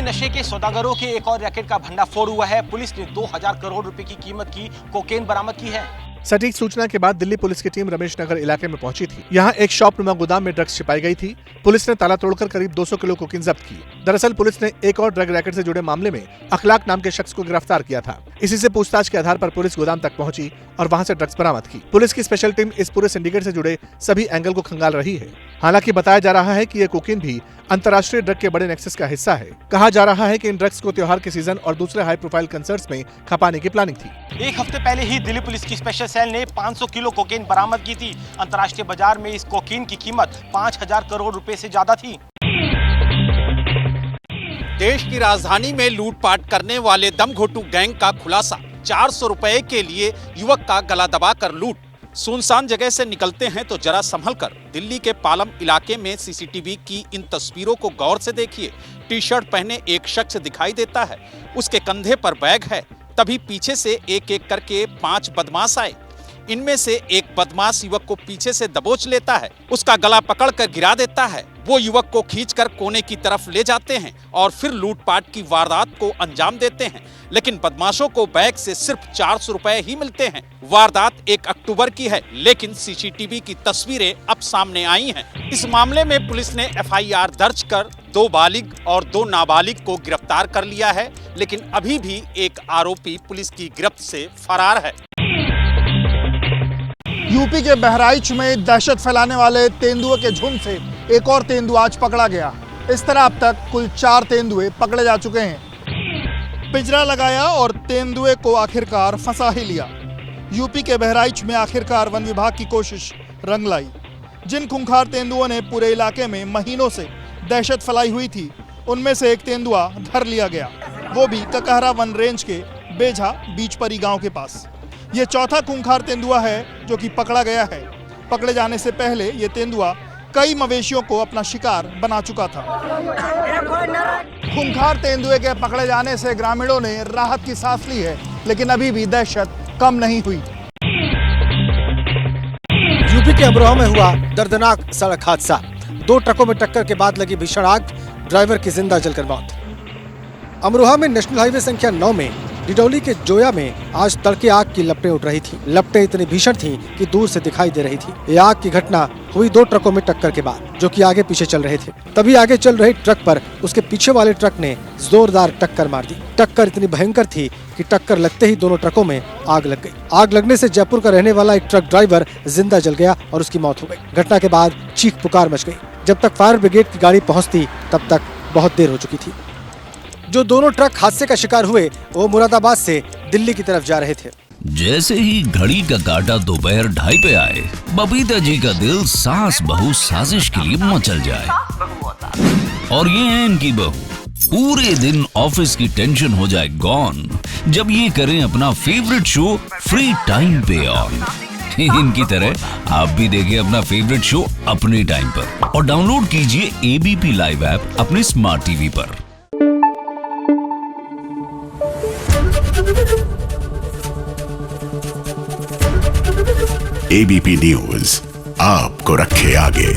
नशे के सौदागरों के एक और रैकेट का भंडाफोड़ हुआ है। पुलिस ने 2000 करोड़ रुपए की कीमत की कोकेन बरामद की है। सटीक सूचना के बाद दिल्ली पुलिस की टीम रमेश नगर इलाके में पहुंची थी। यहाँ एक शॉप नुमा गोदाम में ड्रग्स छिपाई गई थी। पुलिस ने ताला तोड़कर करीब 200 किलो कोकीन जब्त की। दरअसल पुलिस ने एक और ड्रग रैकेट से जुड़े मामले में अखलाक नाम के शख्स को गिरफ्तार किया था। इसी से पूछताछ के आधार पर पुलिस गोदाम तक पहुंची और वहां से ड्रग्स बरामद की। पुलिस की स्पेशल टीम इस पूरे सिंडिकेट से जुड़े सभी एंगल को खंगाल रही है। हालांकि बताया जा रहा है कि ये कोकीन भी अंतर्राष्ट्रीय ड्रग के बड़े नेक्सस का हिस्सा है। कहा जा रहा है कि इन ड्रग्स को त्योहार के सीजन और दूसरे हाई प्रोफाइल कंसर्ट्स में खपाने की प्लानिंग थी। एक हफ्ते पहले ही दिल्ली पुलिस की स्पेशल सेल ने 500 किलो कोकेन बरामद की थी। अंतर्राष्ट्रीय बाजार में इस कोकेन की कीमत 5000 करोड़ रुपए से ज्यादा थी। देश की राजधानी में लूटपाट करने वाले दमघोटू गैंग का खुलासा। 400 रुपए के लिए युवक का गला दबाकर लूट। सुनसान जगह से निकलते हैं तो जरा संभल कर। दिल्ली के पालम इलाके में सीसीटीवी की इन तस्वीरों को गौर से देखिए। टी शर्ट पहने एक शख्स दिखाई देता है, उसके कंधे पर बैग है। तभी पीछे से एक एक करके 5 बदमाश आए। इनमें से एक बदमाश युवक को पीछे से दबोच लेता है, उसका गला पकड़कर गिरा देता है। वो युवक को खींचकर कोने की तरफ ले जाते हैं और फिर लूटपाट की वारदात को अंजाम देते हैं। लेकिन बदमाशों को बैग से सिर्फ 400 रुपए ही मिलते हैं। वारदात 1 अक्टूबर की है, लेकिन सीसीटीवी की तस्वीरें अब सामने आई हैं। इस मामले में पुलिस ने FIR दर्ज कर 2 बालिग और 2 नाबालिग को गिरफ्तार कर लिया है, लेकिन अभी भी एक आरोपी पुलिस की गिरफ्त से फरार है। यूपी के बहराइच में दहशत फैलाने वाले तेंदुए के झुंड से एक और तेंदुआ आज पकड़ा गया। इस तरह अब तक कुल 4 तेंदुए पकड़े जा चुके हैं। पिंजरा लगाया और तेंदुए को आखिरकार फंसा ही लिया। यूपी के बहराइच में आखिरकार वन विभाग की कोशिश रंग लाई। जिन खूंखार तेंदुओं ने पूरे इलाके में महीनों से दहशत फैलाई हुई थी, उनमें से एक तेंदुआ धर लिया गया, वो भी ककहरा वन रेंज के बेझा बीचपरी गांव के पास। ये चौथा खूंखार तेंदुआ है जो कि पकड़ा गया है। पकड़े जाने से पहले ये तेंदुआ कई मवेशियों को अपना शिकार बना चुका था। खूंखार तेंदुए के पकड़े जाने से ग्रामीणों ने राहत की सांस ली है, लेकिन अभी भी दहशत कम नहीं हुई। यूपी के अमरोहा में हुआ दर्दनाक सड़क हादसा। 2 ट्रकों में टक्कर के बाद लगी भीषण आग, ड्राइवर की जिंदा जलकर मौत। अमरोहा में नेशनल हाईवे संख्या 9 में डिडौली के जोया में आज तड़के आग की लपटें उठ रही थी। लपटें इतनी भीषण थीं कि दूर से दिखाई दे रही थी। ये आग की घटना हुई 2 ट्रकों में टक्कर के बाद, जो कि आगे पीछे चल रहे थे। तभी आगे चल रहे ट्रक पर उसके पीछे वाले ट्रक ने जोरदार टक्कर मार दी। टक्कर इतनी भयंकर थी कि टक्कर लगते ही दोनों ट्रकों में आग लग गई। आग लगने से जयपुर का रहने वाला एक ट्रक ड्राइवर जिंदा जल गया और उसकी मौत हो गई। घटना के बाद चीख पुकार मच गई। जब तक फायर ब्रिगेड की गाड़ी पहुँचती तब तक बहुत देर हो चुकी थी। जो दोनों ट्रक हादसे का शिकार हुए वो मुरादाबाद से दिल्ली की तरफ जा रहे थे। जैसे ही घड़ी का काटा दोपहर 2:30 पे आए, बबीता जी का दिल सास बहू साजिश के लिए मचल जाए। और ये है इनकी बहू, पूरे दिन ऑफिस की टेंशन हो जाए गॉन जब ये करें अपना फेवरेट शो फ्री टाइम पे ऑन। इनकी तरह आप भी देखिए अपना फेवरेट शो अपने टाइम पर और डाउनलोड कीजिए ABP लाइव ऐप अपने स्मार्ट टीवी पर। ABP न्यूज आपको रखे आगे।